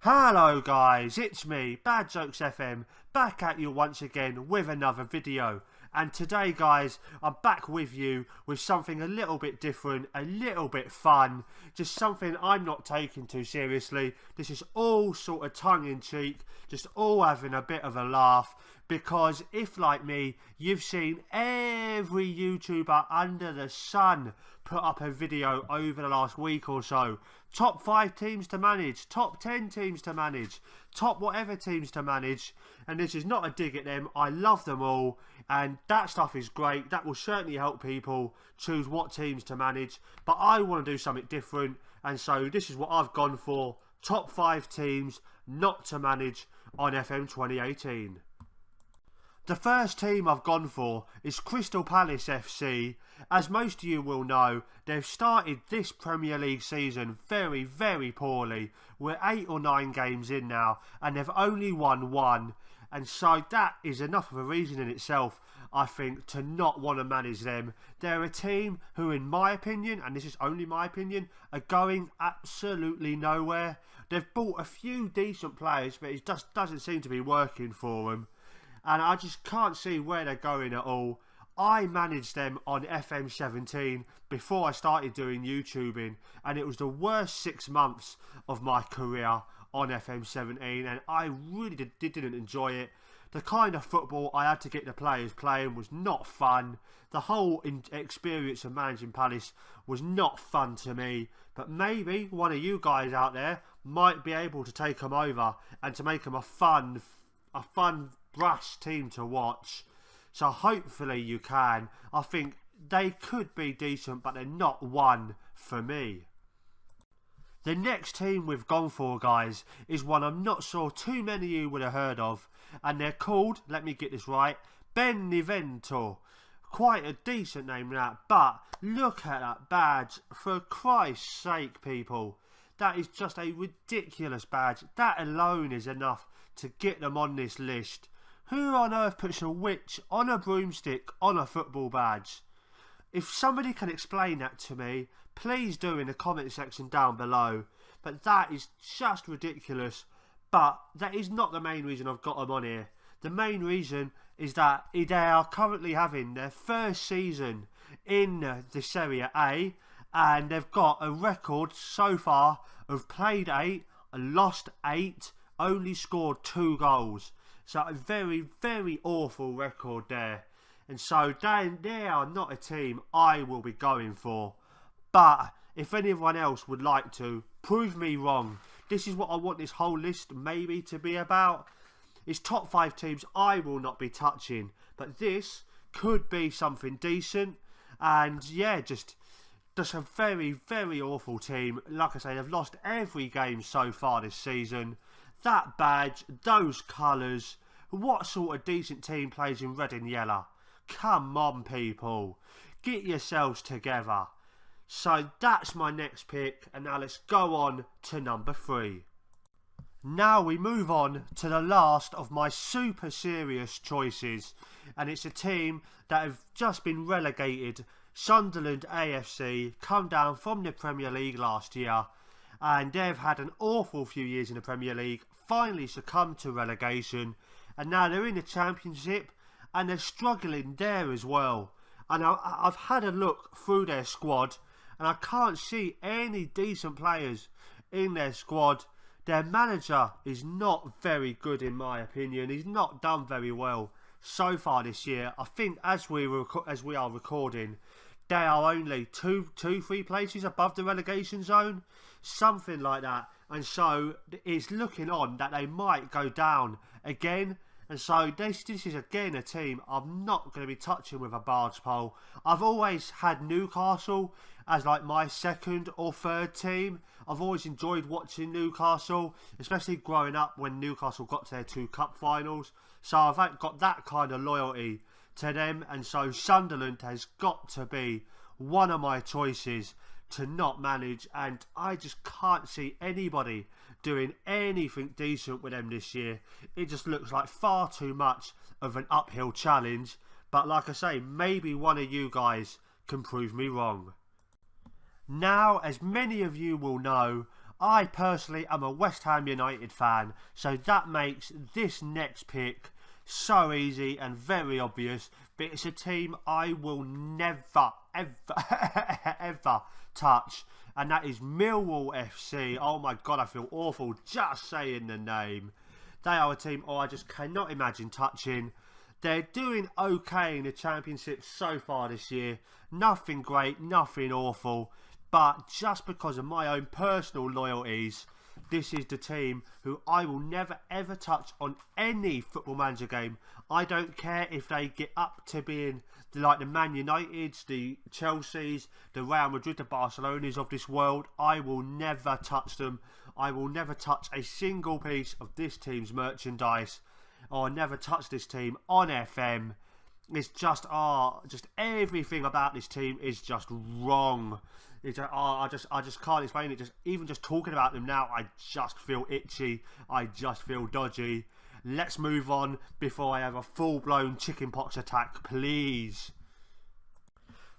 Hello guys, it's me, Bad Jokes FM, back at you once again with another video. And today guys, I'm back with you with something a little bit different, a little bit fun, just something I'm not taking too seriously. This is all sort of tongue-in-cheek, just all having a bit of a laugh. Because if, like me, you've seen every YouTuber under the sun put up a video over the last week or so, top 5 teams to manage, top 10 teams to manage, top whatever teams to manage, and this is not a dig at them, I love them all, and that stuff is great, that will certainly help people choose what teams to manage, but I want to do something different, and so this is what I've gone for, top 5 teams not to manage on FM 2018. The first team I've gone for is Crystal Palace FC. As most of you will know, they've started this Premier League season very, very poorly. We're 8 or 9 games in now and they've only won 1. And so that is enough of a reason in itself, I think, to not want to manage them. They're a team who, in my opinion, and this is only my opinion, are going absolutely nowhere. They've bought a few decent players, but it just doesn't seem to be working for them. And I just can't see where they're going at all. I managed them on FM17 before I started doing YouTubing, and it was the worst 6 months of my career on FM17, and I really didn't enjoy it. The kind of football I had to get the players playing was not fun. The whole experience of managing Palace was not fun to me, but maybe one of you guys out there might be able to take them over and to make them a fun brash team to watch. So hopefully you can. I think they could be decent, but they're not one for me. The next team we've gone for, guys, is one I'm not sure too many of you would have heard of, and they're called, let me get this right, Benevento. Quite a decent name that, but look at that badge, for Christ's sake, people. That is just a ridiculous badge. That alone is enough to get them on this list. Who on earth puts a witch on a broomstick on a football badge? If somebody can explain that to me, please do in the comment section down below. But that is just ridiculous. But that is not the main reason I've got them on here. The main reason is that they are currently having their first season in the Serie A. And they've got a record so far of played 8, lost 8, only scored 2 goals. So a very, very awful record there. And so they are not a team I will be going for. But if anyone else would like to, prove me wrong. This is what I want this whole list maybe to be about. It's top 5 teams I will not be touching. But this could be something decent. And yeah, just a very, very awful team. Like I say, they've lost every game so far this season. That badge, those colours, what sort of decent team plays in red and yellow? Come on, people, get yourselves together. So that's my next pick, and now let's go on to number 3. Now we move on to the last of my super serious choices, and it's a team that have just been relegated. Sunderland AFC come down from the Premier League last year, and they've had an awful few years in the Premier League, finally succumbed to relegation, and now they're in the Championship and they're struggling there as well. And I've had a look through their squad and I can't see any decent players in their squad. Their manager is not very good in my opinion. He's not done very well so far this year. I think as we are recording, they are only 2-3 places above the relegation zone, something like that. And so it's looking on that they might go down again. And so this is again a team I'm not going to be touching with a barge pole. I've always had Newcastle as like my second or third team. I've always enjoyed watching Newcastle, especially growing up when Newcastle got to their 2 cup finals. So I've got that kind of loyalty to them. And so Sunderland has got to be one of my choices to not manage, and I just can't see anybody doing anything decent with them this year. It just looks like far too much of an uphill challenge, but like I say, maybe one of you guys can prove me wrong. Now, as many of you will know, I personally am a West Ham United fan, so that makes this next pick so easy and very obvious, but it's a team I will never, ever, ever touch, and that is Millwall FC. Oh my god, I feel awful just saying the name. They are a team I just cannot imagine touching. They're doing okay in the Championship so far this year. Nothing great, nothing awful. But just because of my own personal loyalties, this is the team who I will never ever touch on any Football Manager game. I don't care if they get up to being like the Man Uniteds, the Chelseas, the Real Madrid, the Barcelonas of this world. I will never touch them. I will never touch a single piece of this team's merchandise, or never touch this team on FM. It's just just everything about this team is just wrong. It's I just can't explain it. Even just talking about them now, I just feel itchy. I just feel dodgy. Let's move on before I have a full-blown chickenpox attack, please.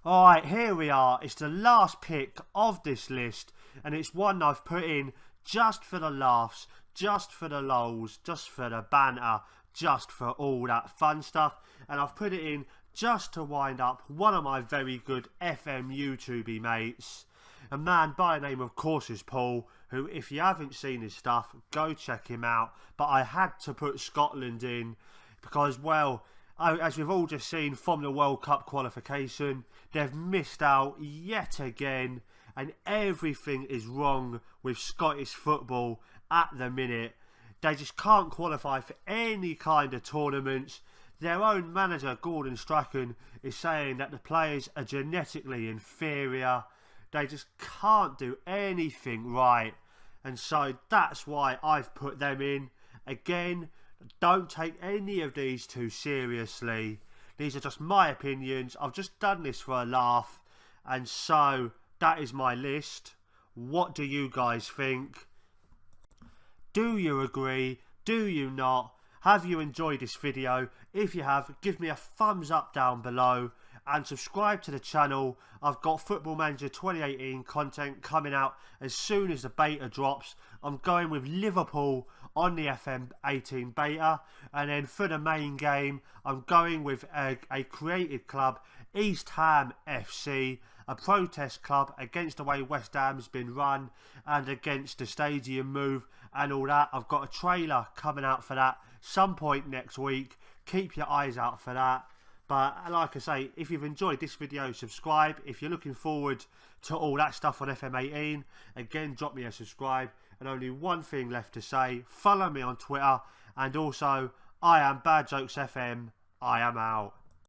Alright, here we are. It's the last pick of this list, and it's one I've put in just for the laughs, just for the lols, just for the banter, just for all that fun stuff. And I've put it in just to wind up one of my very good FM YouTubey mates, a man by the name of Courses Paul, who, if you haven't seen his stuff, go check him out. But I had to put Scotland in because, well, as we've all just seen from the World Cup qualification, they've missed out yet again, and everything is wrong with Scottish football at the minute. They just can't qualify for any kind of tournaments. Their own manager, Gordon Strachan, is saying that the players are genetically inferior. They just can't do anything right. And so that's why I've put them in. Again, don't take any of these too seriously. These are just my opinions. I've just done this for a laugh. And so that is my list. What do you guys think? Do you agree? Do you not? Have you enjoyed this video? If you have, give me a thumbs up down below and subscribe to the channel. I've got Football Manager 2018 content coming out as soon as the beta drops. I'm going with Liverpool on the FM18 beta, and then for the main game I'm going with a created club, East Ham FC, a protest club against the way West Ham's been run and against the stadium move and all that. I've got a trailer coming out for that some point next week. Keep your eyes out for that. But like I say, if you've enjoyed this video, subscribe. If you're looking forward to all that stuff on FM18, again, drop me a subscribe. And only one thing left to say: follow me on Twitter. And also, I am Bad Jokes FM. I am out.